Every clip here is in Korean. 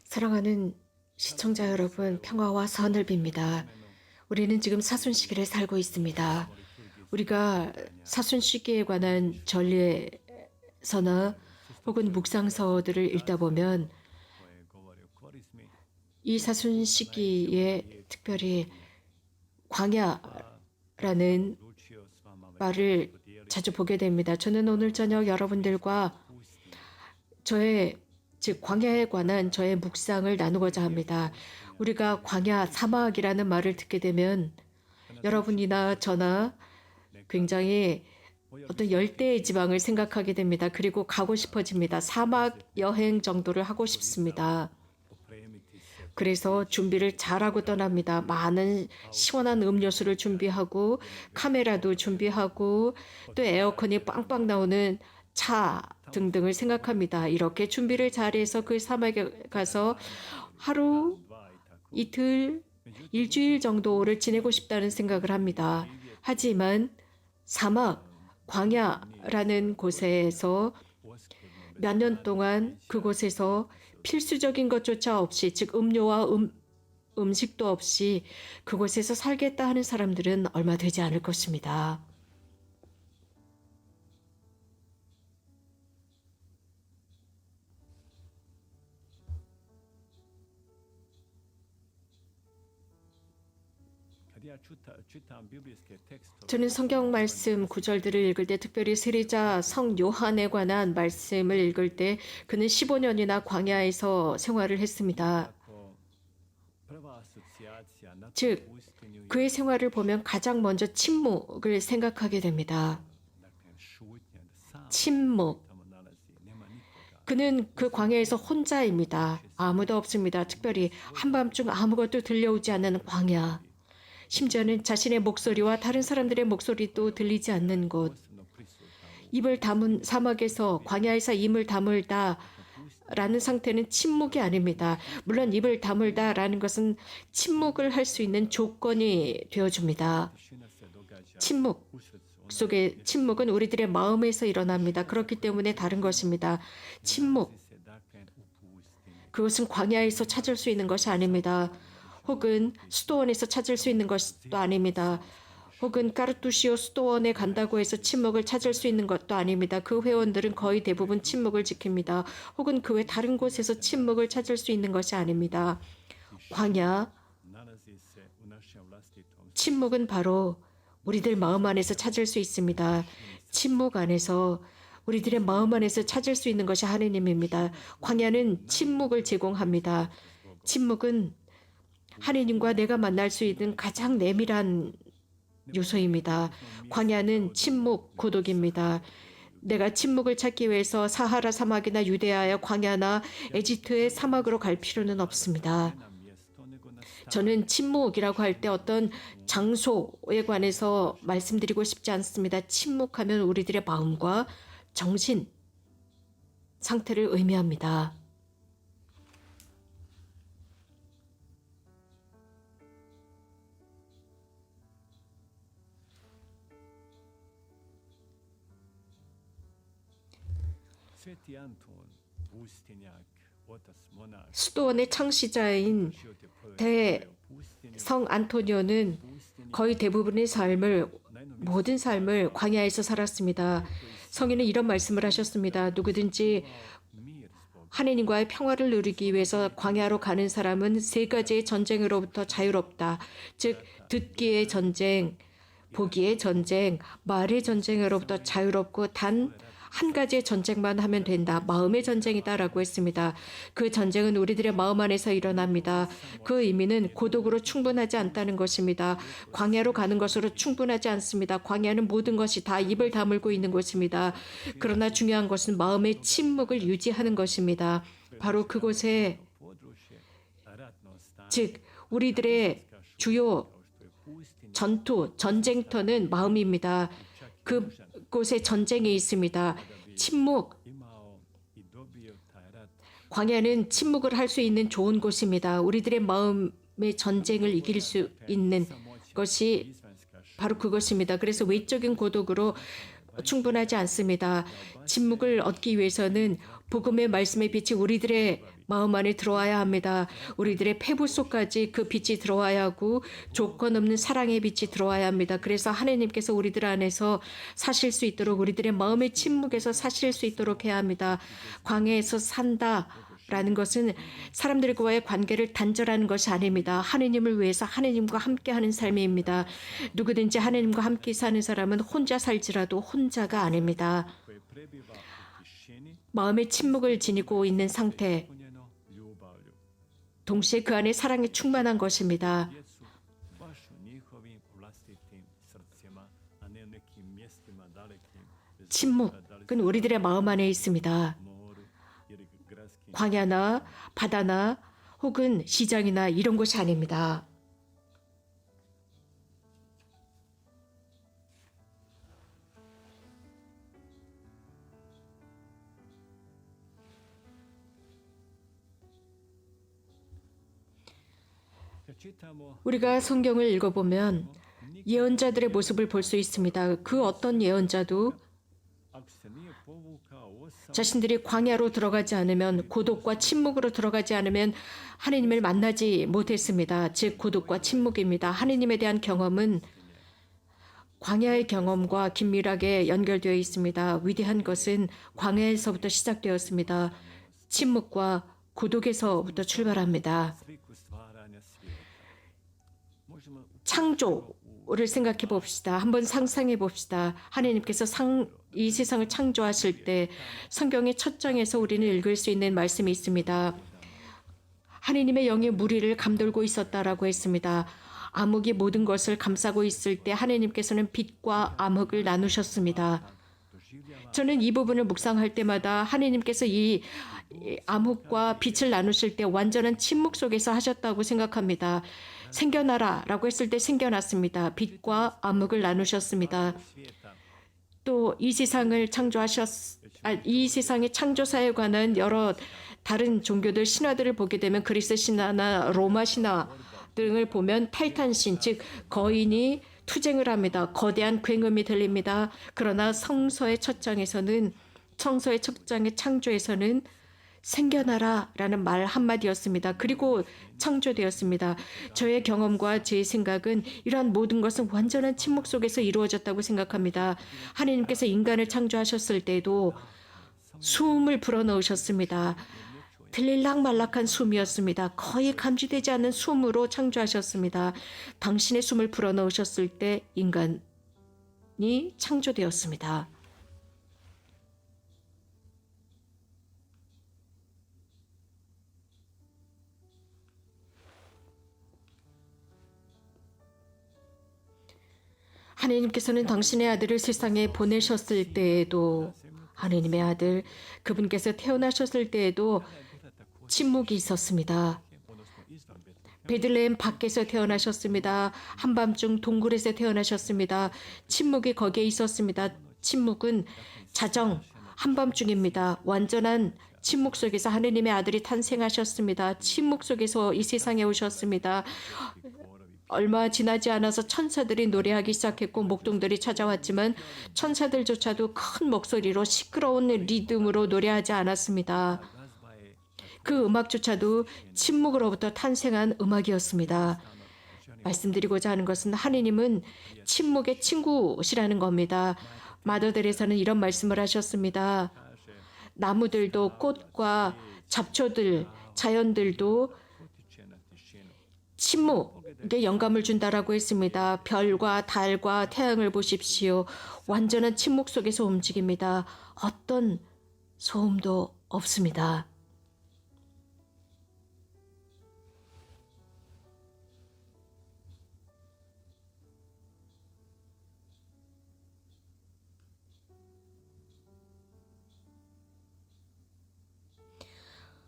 사랑하는 시청자 여러분, 평화와 선을 빕니다. 우리는 지금 사순 시기를 살고 있습니다. 우리가 사순 시기에 관한 전례서나 혹은 묵상서들을 읽다 보면 이 사순 시기에 특별히 광야라는 말을 자주 보게 됩니다. 저는 오늘 저녁 여러분들과 즉 광야에 관한 저의 묵상을 나누고자 합니다. 우리가 광야, 사막이라는 말을 듣게 되면 여러분이나 저나 굉장히 어떤 열대의 지방을 생각하게 됩니다. 그리고 가고 싶어집니다. 사막 여행 정도를 하고 싶습니다. 그래서 준비를 잘하고 떠납니다. 많은 시원한 음료수를 준비하고 카메라도 준비하고 또 에어컨이 빵빵 나오는 차 등등을 생각합니다. 이렇게 준비를 잘해서 그 사막에 가서 하루, 이틀, 일주일 정도를 지내고 싶다는 생각을 합니다. 하지만 사막, 광야라는 곳에서 몇 년 동안 그곳에서 필수적인 것조차 없이, 즉 음료와 음식도 없이 그곳에서 살겠다 하는 사람들은 얼마 되지 않을 것입니다. 저는 성경 말씀 구절들을 읽을 때, 특별히 세례자 성 요한에 관한 말씀을 읽을 때 그는 15년이나 광야에서 생활을 했습니다. 즉 그의 생활을 보면 가장 먼저 침묵을 생각하게 됩니다. 침묵. 그는 그 광야에서 혼자입니다. 아무도 없습니다. 특별히 한밤중 아무것도 들려오지 않는 광야. 심지어는 자신의 목소리와 다른 사람들의 목소리도 들리지 않는 곳. 입을 다문 사막에서, 광야에서 입을 다물다 라는 상태는 침묵이 아닙니다. 물론 입을 다물다 라는 것은 침묵을 할 수 있는 조건이 되어줍니다. 침묵은 우리들의 마음에서 일어납니다. 그렇기 때문에 다른 것입니다. 침묵. 그것은 광야에서 찾을 수 있는 것이 아닙니다. 혹은 수도원에서 찾을 수 있는 것도 아닙니다. 혹은 까르투시오 수도원에 간다고 해서 침묵을 찾을 수 있는 것도 아닙니다. 그 회원들은 거의 대부분 침묵을 지킵니다. 혹은 그 외 다른 곳에서 침묵을 찾을 수 있는 것이 아닙니다. 광야, 침묵은 바로 우리들 마음 안에서 찾을 수 있습니다. 침묵 안에서, 우리들의 마음 안에서 찾을 수 있는 것이 하느님입니다. 광야는 침묵을 제공합니다. 침묵은 하느님과 내가 만날 수 있는 가장 내밀한 요소입니다. 광야는 침묵, 고독입니다. 내가 침묵을 찾기 위해서 사하라 사막이나 유대아의 광야나 에집트의 사막으로 갈 필요는 없습니다. 저는 침묵이라고 할 때 어떤 장소에 관해서 말씀드리고 싶지 않습니다. 침묵하면 우리들의 마음과 정신 상태를 의미합니다. 수도원의 창시자인 대성 안토니오는 거의 대부분의 모든 삶을 광야에서 살았습니다. 성인은 이런 말씀을 하셨습니다. 누구든지 하느님과의 평화를 누리기 위해서 광야로 가는 사람은 세 가지의 전쟁으로부터 자유롭다. 즉 듣기의 전쟁, 보기의 전쟁, 말의 전쟁으로부터 자유롭고 단 한 가지의 전쟁만 하면 된다. 마음의 전쟁이다라고 했습니다. 그 전쟁은 우리들의 마음 안에서 일어납니다. 그 의미는 고독으로 충분하지 않다는 것입니다. 광야로 가는 것으로 충분하지 않습니다. 광야는 모든 것이 다 입을 다물고 있는 곳입니다. 그러나 중요한 것은 마음의 침묵을 유지하는 것입니다. 바로 그곳에, 즉 우리들의 주요 전쟁터는 마음입니다. 그곳에 전쟁이 있습니다. 침묵. 광야는 침묵을 할 수 있는 좋은 곳입니다. 우리들의 마음의 전쟁을 이길 수 있는 것이 바로 그것입니다. 그래서 외적인 고독으로 충분하지 않습니다. 침묵을 얻기 위해서는 복음의 말씀의 빛이 우리들의 마음 안에 들어와야 합니다. 우리들의 폐부 속까지 그 빛이 들어와야 하고 조건 없는 사랑의 빛이 들어와야 합니다. 그래서 하나님께서 우리들 안에서 사실 수 있도록 우리들의 마음의 침묵에서 사실 수 있도록 해야 합니다. 광야에서 산다라는 것은 사람들과의 관계를 단절하는 것이 아닙니다. 하나님을 위해서 하나님과 함께하는 삶입니다. 누구든지 하나님과 함께 사는 사람은 혼자 살지라도 혼자가 아닙니다. 마음의 침묵을 지니고 있는 상태, 동시에 그 안에 사랑이 충만한 것입니다. 침묵은 우리들의 마음 안에 있습니다. 광야나 바다나 혹은 시장이나 이런 곳이 아닙니다. 우리가 성경을 읽어보면 예언자들의 모습을 볼 수 있습니다. 그 어떤 예언자도 자신들이 광야로 들어가지 않으면, 고독과 침묵으로 들어가지 않으면 하나님을 만나지 못했습니다. 즉 고독과 침묵입니다. 하나님에 대한 경험은 광야의 경험과 긴밀하게 연결되어 있습니다. 위대한 것은 광야에서부터 시작되었습니다. 침묵과 고독에서부터 출발합니다. 창조를 생각해 봅시다. 한번 상상해 봅시다. 하나님께서 이 세상을 창조하실 때 성경의 첫 장에서 우리는 읽을 수 있는 말씀이 있습니다. 하나님의 영이 무리를 감돌고 있었다라고 했습니다. 암흑이 모든 것을 감싸고 있을 때 하나님께서는 빛과 암흑을 나누셨습니다. 저는 이 부분을 묵상할 때마다 하나님께서 이 암흑과 빛을 나누실 때 완전한 침묵 속에서 하셨다고 생각합니다. 생겨나라 라고 했을 때 생겨났습니다. 빛과 암흑을 나누셨습니다. 또 이 세상의 창조사에 관한 여러 다른 종교들 신화들을 보게 되면 그리스 신화나 로마 신화 등을 보면 타이탄신, 즉 거인이 투쟁을 합니다. 거대한 굉음이 들립니다. 그러나 성서의 첫 장의 창조에서는 생겨나라 라는 말 한마디였습니다. 그리고 창조되었습니다. 저의 경험과 제 생각은 이러한 모든 것은 완전한 침묵 속에서 이루어졌다고 생각합니다. 하나님께서 인간을 창조하셨을 때도 숨을 불어넣으셨습니다. 들릴락말락한 숨이었습니다. 거의 감지되지 않는 숨으로 창조하셨습니다. 당신의 숨을 불어넣으셨을 때 인간이 창조되었습니다. 하나님께서는 당신의 아들을 세상에 보내셨을 때에도, 하나님의 아들, 그분께서 태어나셨을 때에도 침묵이 있었습니다. 베들레헴 밖에서 태어나셨습니다. 한밤중 동굴에서 태어나셨습니다. 침묵이 거기에 있었습니다. 침묵은 자정, 한밤중입니다. 완전한 침묵 속에서 하나님의 아들이 탄생하셨습니다. 침묵 속에서 이 세상에 오셨습니다. 얼마 지나지 않아서 천사들이 노래하기 시작했고 목동들이 찾아왔지만 천사들조차도 큰 목소리로 시끄러운 리듬으로 노래하지 않았습니다. 그 음악조차도 침묵으로부터 탄생한 음악이었습니다. 말씀드리고자 하는 것은 하느님은 침묵의 친구시라는 겁니다. 마더들에서는 이런 말씀을 하셨습니다. 나무들도 꽃과 잡초들, 자연들도 침묵에 영감을 준다라고 했습니다. 별과 달과 태양을 보십시오. 완전한 침묵 속에서 움직입니다. 어떤 소음도 없습니다.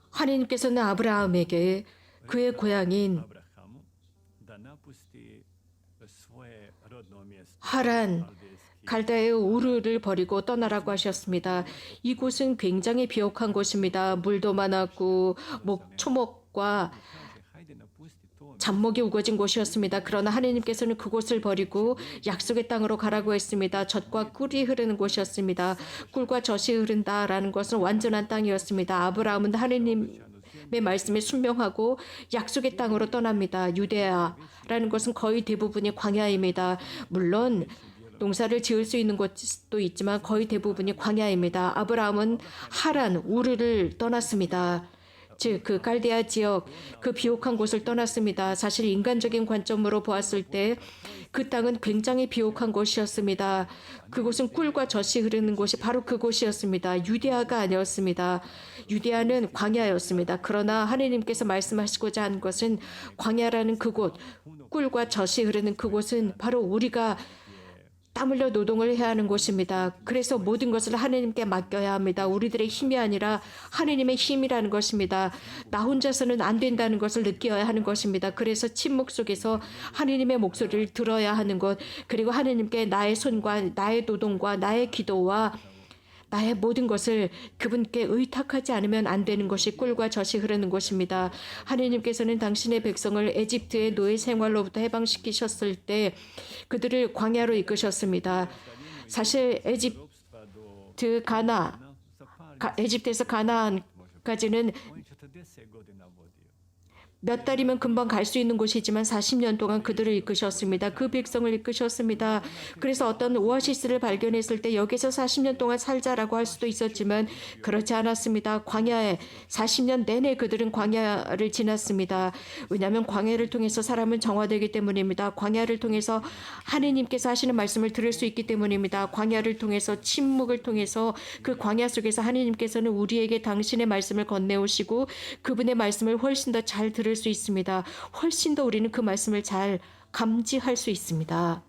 하나님께서는 아브라함에게 그의 고향인 하란, 갈다의 우르를 버리고 떠나라고 하셨습니다. 이곳은 굉장히 비옥한 곳입니다. 물도 많았고 초목과 잡목이 우거진 곳이었습니다. 그러나 하나님께서는 그곳을 버리고 약속의 땅으로 가라고 했습니다. 젖과 꿀이 흐르는 곳이었습니다. 꿀과 젖이 흐른다라는 것은 완전한 땅이었습니다. 아브라함은 하나님의 말씀에 순명하고 약속의 땅으로 떠납니다. 유대아라는 것은 거의 대부분이 광야입니다. 물론 농사를 지을 수 있는 곳도 있지만 거의 대부분이 광야입니다. 아브라함은 하란, 우르를 떠났습니다. 즉, 그 갈대아 지역, 그 비옥한 곳을 떠났습니다. 사실 인간적인 관점으로 보았을 때 그 땅은 굉장히 비옥한 곳이었습니다. 그곳은 꿀과 젖이 흐르는 곳이 바로 그곳이었습니다. 유대아가 아니었습니다. 유대아는 광야였습니다. 그러나 하나님께서 말씀하시고자 한 것은 광야라는 그곳, 꿀과 젖이 흐르는 그곳은 바로 우리가 땀 흘려 노동을 해야 하는 곳입니다. 그래서 모든 것을 하나님께 맡겨야 합니다. 우리들의 힘이 아니라 하나님의 힘이라는 것입니다. 나 혼자서는 안 된다는 것을 느껴야 하는 것입니다. 그래서 침묵 속에서 하나님의 목소리를 들어야 하는 것, 그리고 하나님께 나의 손과 나의 노동과 나의 기도와 나의 모든 것을 그분께 의탁하지 않으면 안 되는 것이 꿀과 젖이 흐르는 곳입니다. 하나님께서는 당신의 백성을 에집트의 노예 생활로부터 해방시키셨을 때 그들을 광야로 이끄셨습니다. 사실 에집트에서 가나안까지는 몇 달이면 금방 갈 수 있는 곳이지만 40년 동안 그들을 이끄셨습니다. 그 백성을 이끄셨습니다. 그래서 어떤 오아시스를 발견했을 때 여기서 40년 동안 살자라고 할 수도 있었지만 그렇지 않았습니다. 광야에 40년 내내 그들은 광야를 지났습니다. 왜냐하면 광야를 통해서 사람은 정화되기 때문입니다. 광야를 통해서 하느님께서 하시는 말씀을 들을 수 있기 때문입니다. 광야를 통해서 침묵을 통해서 그 광야 속에서 하느님께서는 우리에게 당신의 말씀을 건네오시고 그분의 말씀을 훨씬 더 잘 들을 수 있습니다. 훨씬 더 우리는 그 말씀을 잘 감지할 수 있습니다.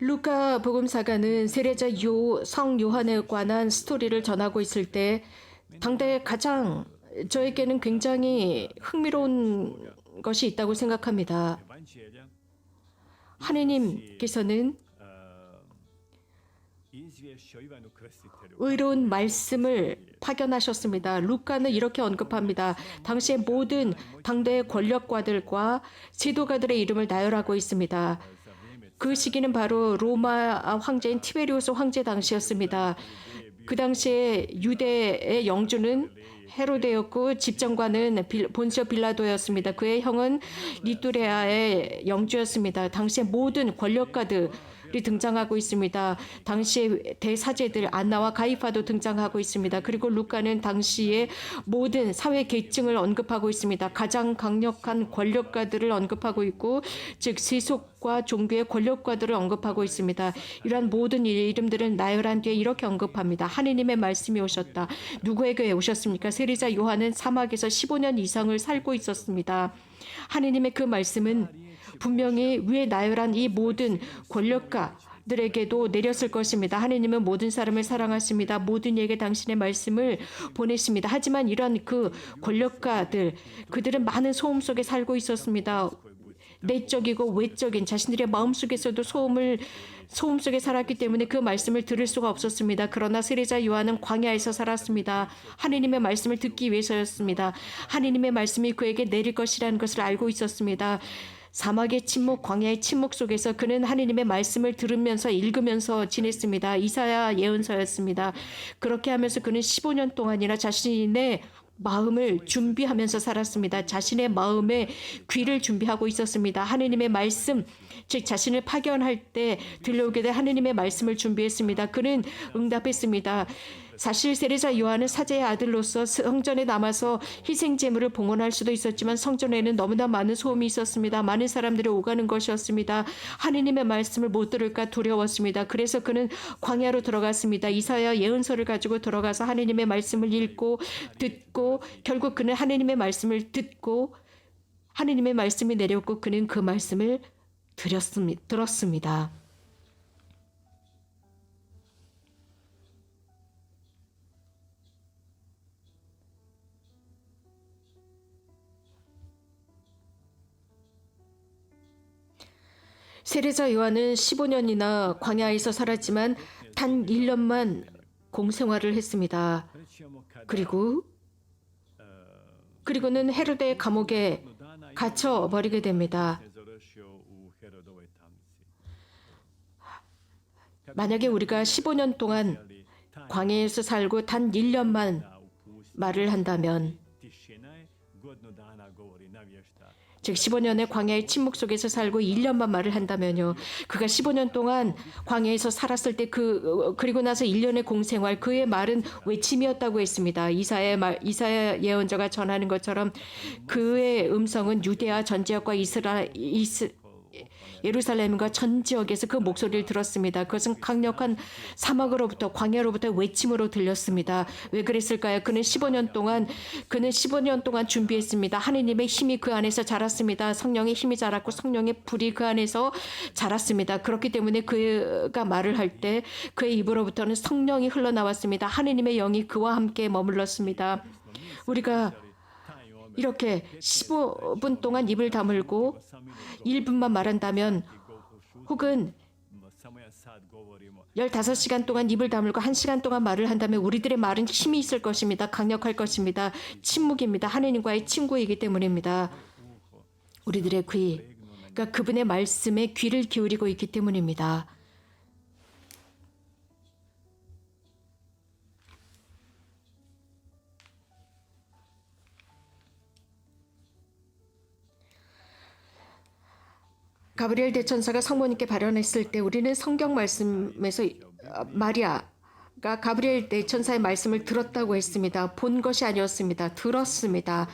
루카 복음사가는 세례자 성 요한에 관한 스토리를 전하고 있을 때 당대 가장 저에게는 굉장히 흥미로운 것이 있다고 생각합니다. 하느님께서는 의로운 말씀을 파견하셨습니다. 루카는 이렇게 언급합니다. 당시의 모든 당대의 권력가들과 지도가들의 이름을 나열하고 있습니다. 그 시기는 바로 로마 황제인 티베리우스 황제 당시였습니다. 그 당시에 유대의 영주는 헤로데였고 집정관은 본시오 빌라도였습니다. 그의 형은 리투레아의 영주였습니다. 당시의 모든 권력가들이 등장하고 있습니다. 당시의 대사제들 안나와 가이파도 등장하고 있습니다. 그리고 루카는 당시의 모든 사회 계층을 언급하고 있습니다. 가장 강력한 권력가들을 언급하고 있고 즉 세속과 종교의 권력가들을 언급하고 있습니다. 이러한 모든 이름들은 나열한 뒤에 이렇게 언급합니다. 하느님의 말씀이 오셨다. 누구에게 오셨습니까? 세례자 요한은 사막에서 15년 이상을 살고 있었습니다. 하느님의 그 말씀은 분명히 위에 나열한 이 모든 권력가들에게도 내렸을 것입니다. 하느님은 모든 사람을 사랑하십니다. 모든 이에게 당신의 말씀을 보내십니다. 하지만 이런 그 권력가들, 그들은 많은 소음 속에 살고 있었습니다. 내적이고 외적인 자신들의 마음속에서도 소음 속에 살았기 때문에 그 말씀을 들을 수가 없었습니다. 그러나 세례자 요한은 광야에서 살았습니다. 하느님의 말씀을 듣기 위해서였습니다. 하느님의 말씀이 그에게 내릴 것이라는 것을 알고 있었습니다. 사막의 침묵, 광야의 침묵 속에서 그는 하느님의 말씀을 들으면서 읽으면서 지냈습니다. 이사야 예언서였습니다. 그렇게 하면서 그는 15년 동안이나 자신의 마음을 준비하면서 살았습니다. 자신의 마음에 귀를 준비하고 있었습니다. 하느님의 말씀, 즉 자신을 파견할 때 들려오게 될 하느님의 말씀을 준비했습니다. 그는 응답했습니다. 사실 세례자 요한은 사제의 아들로서 성전에 남아서 희생 제물을 봉헌할 수도 있었지만 성전에는 너무나 많은 소음이 있었습니다. 많은 사람들이 오가는 것이었습니다. 하느님의 말씀을 못 들을까 두려웠습니다. 그래서 그는 광야로 들어갔습니다. 이사야 예언서를 가지고 들어가서 하느님의 말씀을 읽고 듣고 결국 그는 하느님의 말씀을 듣고 하느님의 말씀이 내렸고 그는 그 말씀을 들었습니다. 세례자 요한은 15년이나 광야에서 살았지만 단 1년만 공생활을 했습니다. 그리고는 헤로데의 감옥에 갇혀 버리게 됩니다. 만약에 우리가 15년 동안 광야에서 살고 단 1년만 말을 한다면, 즉 15년의 광야의 침묵 속에서 살고 1년만 말을 한다면요. 그가 15년 동안 광야에서 살았을 때 그리고 나서 1년의 공생활, 그의 말은 외침이었다고 했습니다. 이사야 예언자가 전하는 것처럼 그의 음성은 유대아 전 지역과 예루살렘과 전 지역에서 그 목소리를 들었습니다. 그것은 강력한 사막으로부터, 광야로부터 외침으로 들렸습니다. 왜 그랬을까요? 그는 15년 동안 준비했습니다. 하느님의 힘이 그 안에서 자랐습니다. 성령의 힘이 자랐고 성령의 불이 그 안에서 자랐습니다. 그렇기 때문에 그가 말을 할 때 그의 입으로부터는 성령이 흘러나왔습니다. 하느님의 영이 그와 함께 머물렀습니다. 우리가 이렇게 15분 동안 입을 다물고 1분만 말한다면, 혹은 15시간 동안 입을 다물고 1시간 동안 말을 한다면 우리들의 말은 힘이 있을 것입니다. 강력할 것입니다. 침묵입니다. 하느님과의 친구이기 때문입니다. 우리들의 귀, 그러니까 그분의 말씀에 귀를 기울이고 있기 때문입니다. 가브리엘 대천사가 성모님께 발언했을 때 우리는 성경 말씀에서 마리아가 가브리엘 대천사의 말씀을 들었다고 했습니다. 본 것이 아니었습니다. 들었습니다.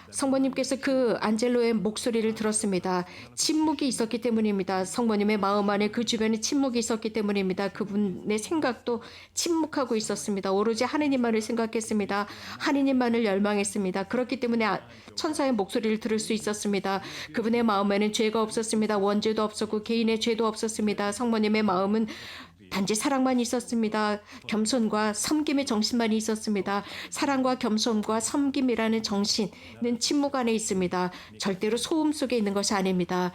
성모님께서 그 안젤로의 목소리를 들었습니다. 침묵이 있었기 때문입니다. 성모님의 마음 안에 그 주변에 침묵이 있었기 때문입니다. 그분의 생각도 침묵하고 있었습니다. 오로지 하느님만을 생각했습니다. 하느님만을 열망했습니다. 그렇기 때문에 천사의 목소리를 들을 수 있었습니다. 그분의 마음에는 죄가 없었습니다. 원죄도 없었고 개인의 죄도 없었습니다. 성모님의 마음은 단지 사랑만 있었습니다. 겸손과 섬김의 정신만 있었습니다. 사랑과 겸손과 섬김이라는 정신은 침묵 안에 있습니다. 절대로 소음 속에 있는 것이 아닙니다.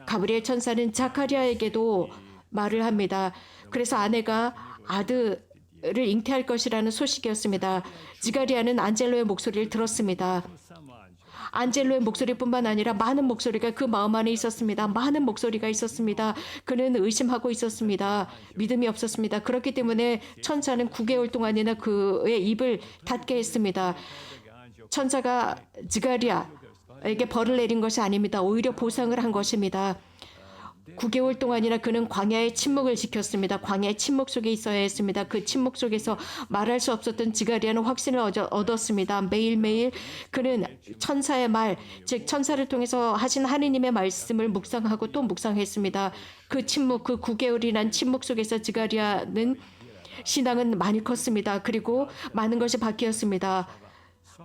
가브리엘 천사는 자카리아에게도 말을 합니다. 그래서 아내가 아들을 잉태할 것이라는 소식이었습니다. 지가리아는 안젤로의 목소리를 들었습니다. 안젤로의 목소리뿐만 아니라 많은 목소리가 그 마음 안에 있었습니다. 많은 목소리가 있었습니다. 그는 의심하고 있었습니다. 믿음이 없었습니다. 그렇기 때문에 천사는 9개월 동안이나 그의 입을 닫게 했습니다. 천사가 지가리아에게 벌을 내린 것이 아닙니다. 오히려 보상을 한 것입니다. 9개월 동안이나 그는 광야의 침묵을 지켰습니다. 광야의 침묵 속에 있어야 했습니다. 그 침묵 속에서 말할 수 없었던 지가리아는 확신을 얻었습니다. 매일매일 그는 천사의 말, 즉 천사를 통해서 하신 하느님의 말씀을 묵상하고 또 묵상했습니다. 그 침묵, 그 9개월이란 침묵 속에서 지가리아는 신앙은 많이 컸습니다. 그리고 많은 것이 바뀌었습니다.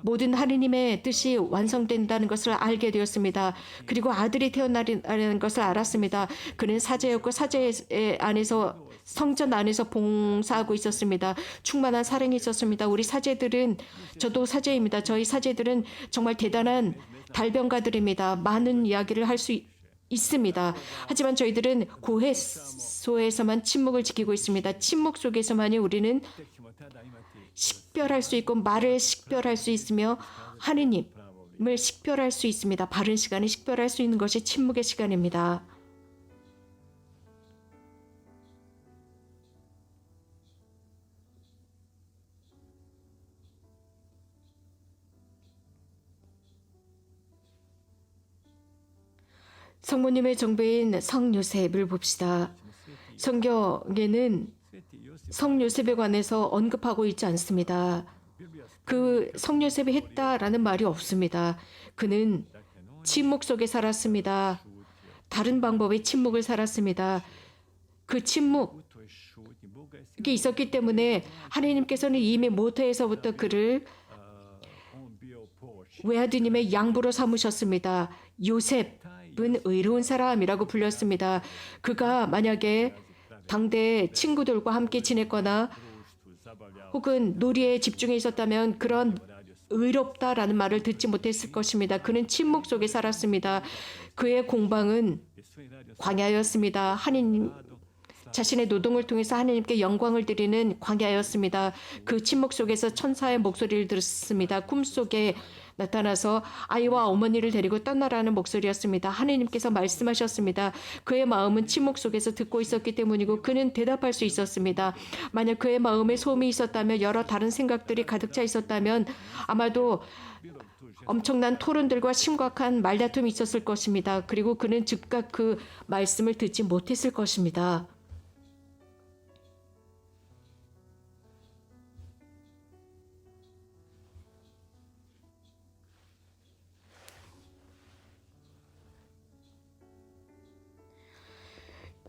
모든 하느님의 뜻이 완성된다는 것을 알게 되었습니다. 그리고 아들이 태어나는 것을 알았습니다. 그는 사제였고 사제 안에서, 성전 안에서 봉사하고 있었습니다. 충만한 사랑이 있었습니다. 우리 사제들은, 저도 사제입니다. 저희 사제들은 정말 대단한 달변가들입니다. 많은 이야기를 할 수 있습니다. 하지만 저희들은 고해소에서만 침묵을 지키고 있습니다. 침묵 속에서만이 우리는 식별할 수 있고 말을 식별할 수 있으며 하느님을 식별할 수 있습니다. 바른 시간에 식별할 수 있는 것이 침묵의 시간입니다. 성모님의 정배인 성 요셉을 봅시다. 성경에는 성 요셉에 관해서 언급하고 있지 않습니다. 그 성 요셉이 했다라는 말이 없습니다. 그는 침묵 속에 살았습니다. 다른 방법의 침묵을 살았습니다. 그 침묵이 있었기 때문에 하나님께서는 이미 모태에서부터 그를 외아드님의 양부로 삼으셨습니다. 요셉은 의로운 사람이라고 불렸습니다. 그가 만약에 당대 친구들과 함께 지냈거나 혹은 놀이에 집중해 있었다면 그런 의롭다라는 말을 듣지 못했을 것입니다. 그는 침묵 속에 살았습니다. 그의 공방은 광야였습니다. 하나님 자신의 노동을 통해서 하나님께 영광을 드리는 광야였습니다. 그 침묵 속에서 천사의 목소리를 들었습니다. 꿈속에 나타나서 아이와 어머니를 데리고 떠나라는 목소리였습니다. 하나님께서 말씀하셨습니다. 그의 마음은 침묵 속에서 듣고 있었기 때문이고 그는 대답할 수 있었습니다. 만약 그의 마음에 소음이 있었다면, 여러 다른 생각들이 가득 차 있었다면 아마도 엄청난 토론들과 심각한 말다툼이 있었을 것입니다. 그리고 그는 즉각 그 말씀을 듣지 못했을 것입니다.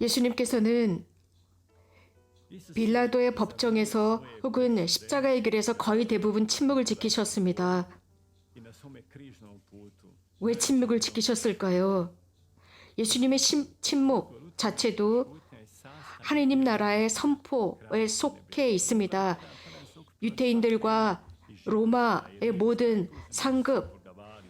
예수님께서는 빌라도의 법정에서 혹은 십자가의 길에서 거의 대부분 침묵을 지키셨습니다. 왜 침묵을 지키셨을까요? 예수님의 침묵 자체도 하느님 나라의 선포에 속해 있습니다. 유대인들과 로마의 모든 상급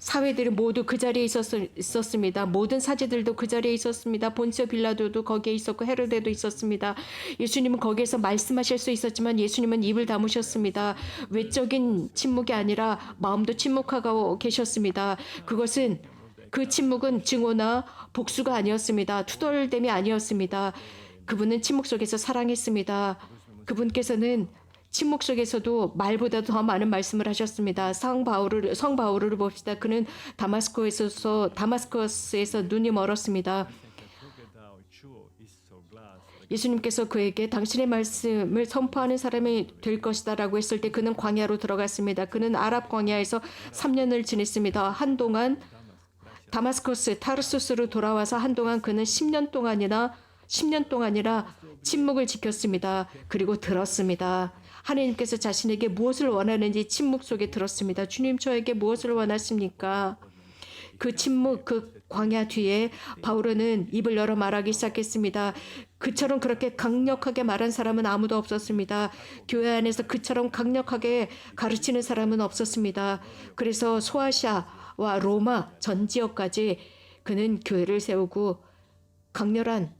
사회들이 모두 그 자리에 있었습니다. 모든 사제들도 그 자리에 있었습니다. 본시오 빌라도도 거기에 있었고 헤로데도 있었습니다. 예수님은 거기에서 말씀하실 수 있었지만 예수님은 입을 다무셨습니다. 외적인 침묵이 아니라 마음도 침묵하고 계셨습니다. 그 침묵은 증오나 복수가 아니었습니다. 투덜댐이 아니었습니다. 그분은 침묵 속에서 사랑했습니다. 그분께서는 침묵 속에서도 말보다 더 많은 말씀을 하셨습니다. 성 바울을 봅시다. 그는 다마스커스에서 눈이 멀었습니다. 예수님께서 그에게 당신의 말씀을 선포하는 사람이 될 것이다라고 했을 때 그는 광야로 들어갔습니다. 그는 아랍 광야에서 3년을 지냈습니다. 한동안 다마스커스 타르수스로 돌아와서 한동안 그는 10년 동안이나 침묵을 지켰습니다. 그리고 들었습니다. 하나님께서 자신에게 무엇을 원하는지 침묵 속에 들었습니다. 주님, 저에게 무엇을 원하십니까? 그 침묵, 그 광야 뒤에 바울은 입을 열어 말하기 시작했습니다. 그처럼 그렇게 강력하게 말한 사람은 아무도 없었습니다. 교회 안에서 그처럼 강력하게 가르치는 사람은 없었습니다. 그래서 소아시아와 로마 전 지역까지 그는 교회를 세우고 강렬한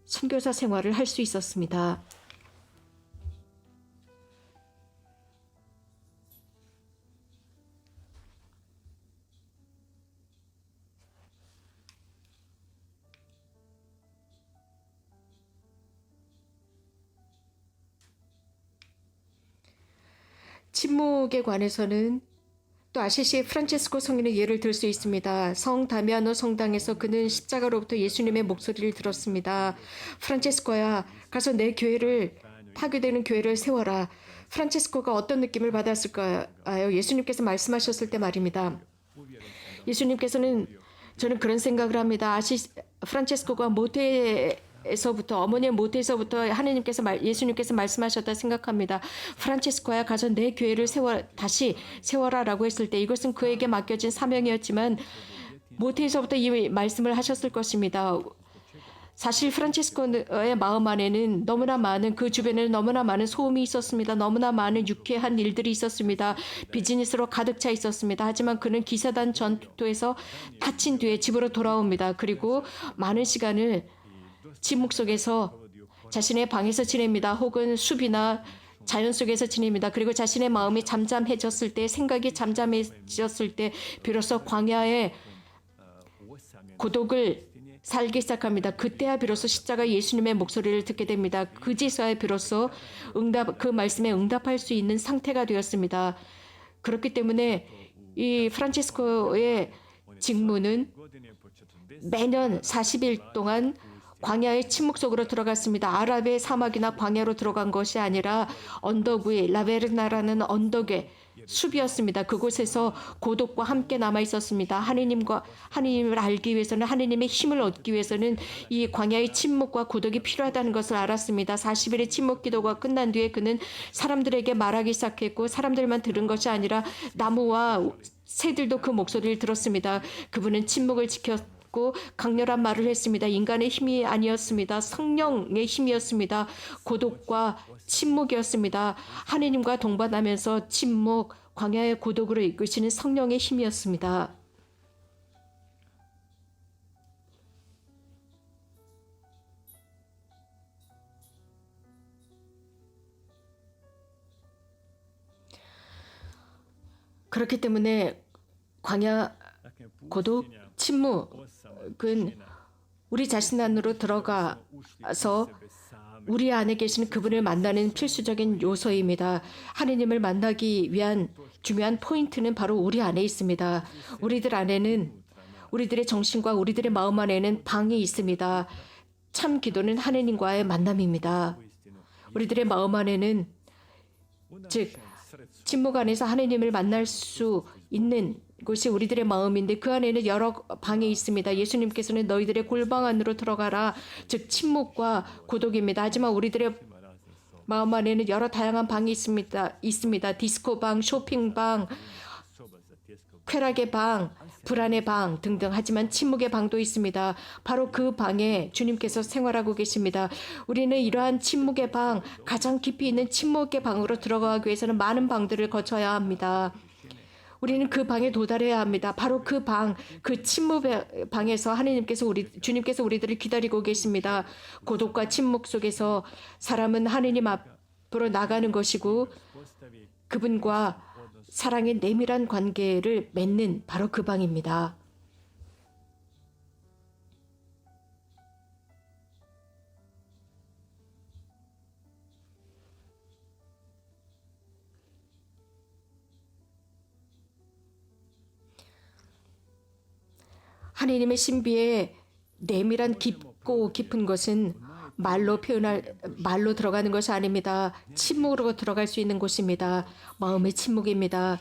선교사 생활을 할 수 있었습니다. 침묵에 관해서는 또 아시시의 프란체스코 성인의 예를 들 수 있습니다. 성 다미아노 성당에서 그는 십자가로부터 예수님의 목소리를 들었습니다. 프란체스코야, 가서 내 교회를 파괴되는 교회를 세워라. 프란체스코가 어떤 느낌을 받았을까요? 예수님께서 말씀하셨을 때 말입니다. 예수님께서는 저는 그런 생각을 합니다. 프란체스코가 어머니의 모태에서부터 예수님께서 말씀하셨다 생각합니다. 프란체스코야, 가서 내 교회를 다시 세워라라고 했을 때 이것은 그에게 맡겨진 사명이었지만 모태에서부터 이 말씀을 하셨을 것입니다. 사실 프란체스코의 마음 안에는 그 주변에는 너무나 많은 소음이 있었습니다. 너무나 많은 유쾌한 일들이 있었습니다. 비즈니스로 가득 차 있었습니다. 하지만 그는 기사단 전투에서 다친 뒤에 집으로 돌아옵니다. 그리고 많은 시간을 침묵 속에서 자신의 방에서 지냅니다. 혹은 숲이나 자연 속에서 지냅니다. 그리고 자신의 마음이 잠잠해졌을 때, 생각이 잠잠해졌을 때 비로소 광야의 고독을 살기 시작합니다. 그때야 비로소 십자가 예수님의 목소리를 듣게 됩니다. 그제서야 비로소 그 말씀에 응답할 수 있는 상태가 되었습니다. 그렇기 때문에 이 프란체스코의 직무는 매년 40일 동안 광야의 침묵 속으로 들어갔습니다. 아랍의 사막이나 광야로 들어간 것이 아니라 언덕 위에 라베르나라는 언덕의 숲이었습니다. 그곳에서 고독과 함께 남아 있었습니다. 하느님을 알기 위해서는, 하느님의 힘을 얻기 위해서는 이 광야의 침묵과 고독이 필요하다는 것을 알았습니다. 40일의 침묵 기도가 끝난 뒤에 그는 사람들에게 말하기 시작했고, 사람들만 들은 것이 아니라 나무와 새들도 그 목소리를 들었습니다. 그분은 침묵을 지켰고 강렬한 말을 했습니다. 인간의 힘이 아니었습니다. 성령의 힘이었습니다. 고독과 침묵이었습니다. 하느님과 동반하면서 침묵, 광야의 고독으로 이끄시는 성령의 힘이었습니다. 그렇기 때문에 광야, 고독, 침묵은 우리 자신 안으로 들어가서 우리 안에 계신 그분을 만나는 필수적인 요소입니다. 하느님을 만나기 위한 중요한 포인트는 바로 우리 안에 있습니다. 우리들 안에는, 우리들의 정신과 우리들의 마음 안에는 방이 있습니다. 참 기도는 하느님과의 만남입니다. 우리들의 마음 안에는, 즉 침묵 안에서 하느님을 만날 수 있는 곳이 우리들의 마음인데, 그 안에는 여러 방이 있습니다. 예수님께서는 너희들의 골방 안으로 들어가라, 즉 침묵과 고독입니다. 하지만 우리들의 마음 안에는 여러 다양한 방이 있습니다. 디스코방, 쇼핑방, 쾌락의 방, 불안의 방 등등. 하지만 침묵의 방도 있습니다. 바로 그 방에 주님께서 생활하고 계십니다. 우리는 이러한 침묵의 방, 가장 깊이 있는 침묵의 방으로 들어가기 위해서는 많은 방들을 거쳐야 합니다. 우리는 그 방에 도달해야 합니다. 바로 그 방, 그 침묵의 방에서 주님께서 우리들을 기다리고 계십니다. 고독과 침묵 속에서 사람은 하느님 앞으로 나가는 것이고, 그분과 사랑의 내밀한 관계를 맺는 바로 그 방입니다. 하느님의 신비의 내밀한 깊고 깊은 것은 말로 들어가는 것이 아닙니다. 침묵으로 들어갈 수 있는 곳입니다. 마음의 침묵입니다.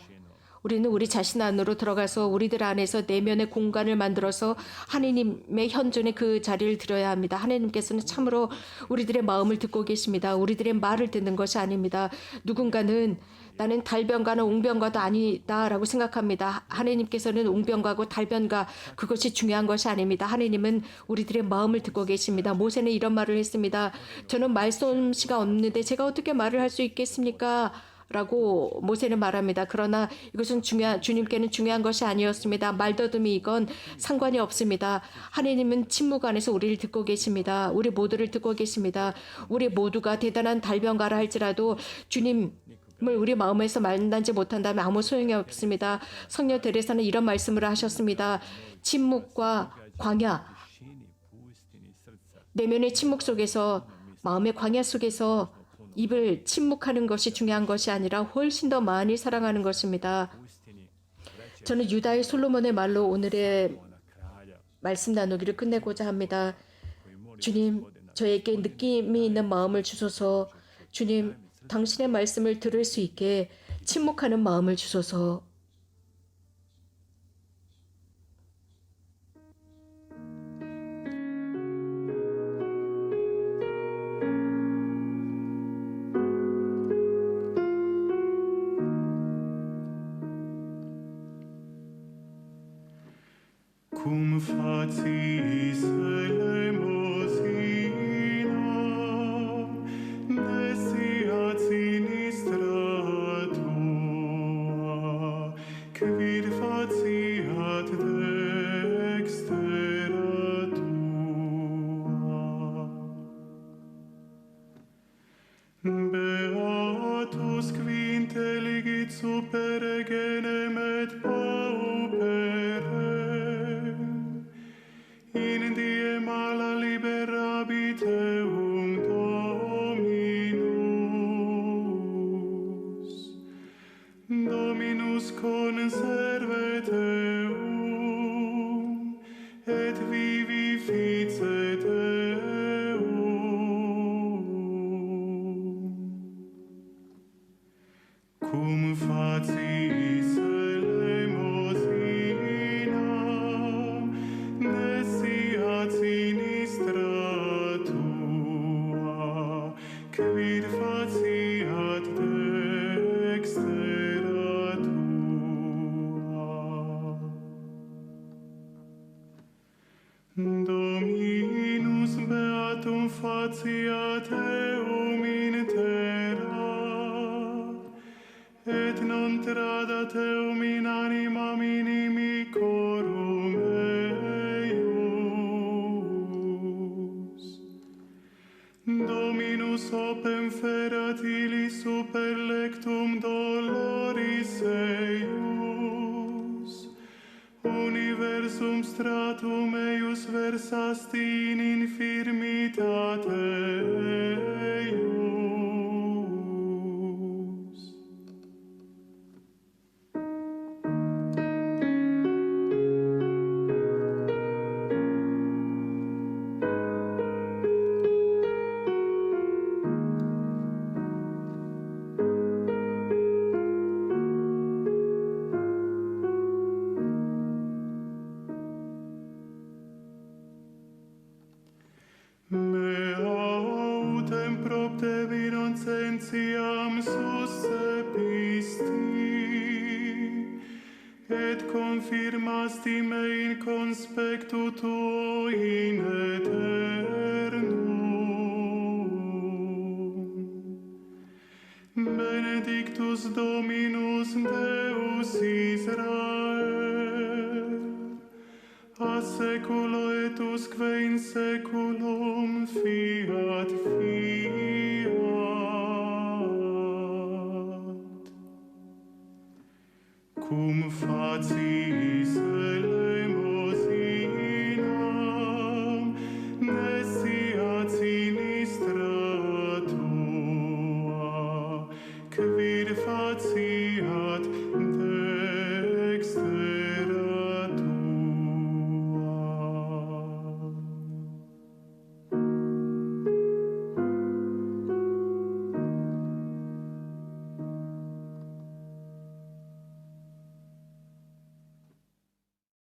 우리는 우리 자신 안으로 들어가서 우리들 안에서 내면의 공간을 만들어서 하느님의 현존의 그 자리를 들어야 합니다. 하느님께서는 참으로 우리들의 마음을 듣고 계십니다. 우리들의 말을 듣는 것이 아닙니다. 누군가는 나는 달변가는 웅변가도 아니다라고 생각합니다. 하느님께서는 웅변가고 달변가, 그것이 중요한 것이 아닙니다. 하느님은 우리들의 마음을 듣고 계십니다. 모세는 이런 말을 했습니다. 저는 말솜씨가 없는데 제가 어떻게 말을 할 수 있겠습니까? 라고 모세는 말합니다. 그러나 이것은 주님께는 중요한 것이 아니었습니다. 말더듬이건 상관이 없습니다. 하느님은 침묵 안에서 우리를 듣고 계십니다. 우리 모두를 듣고 계십니다. 우리 모두가 대단한 달변가라 할지라도 주님을 우리 마음에서 만나지 못한다면 아무 소용이 없습니다. 성녀 데레사는 이런 말씀을 하셨습니다. 침묵과 광야, 내면의 침묵 속에서, 마음의 광야 속에서 입을 침묵하는 것이 중요한 것이 아니라 훨씬 더 많이 사랑하는 것입니다. 저는 유다의 솔로몬의 말로 오늘의 말씀 나누기를 끝내고자 합니다. 주님, 저에게 느낌이 있는 마음을 주소서. 주님, 당신의 말씀을 들을 수 있게 침묵하는 마음을 주소서. Cum facis elemosina, nesiat sinistra tua, quid faciat dextera tua. Beatus qui intelligit super genem et pauperem, in die mala liberabit eum Dominus. Dominus conservet eum, et vivificet eum. Cum facis elemosina, nesiat sinistra tua, quid faciat dextera tua. Dominus beatum faciat eum in terra, et non tradat eum in animam inimicorum eius. Dominus opem ferat illi super lectum doloris eius. sum stratum eius versast in infirmitate eius. Mea autem propte vinocentiam suscepisti, et confirmasti me in conspectu tuo in aeternum. Benedictus Dominus Deus Israel, a seculo et usque in seculum fiat fiat. Cum faciis elemosinam nesiat sinistra tua, quid faciis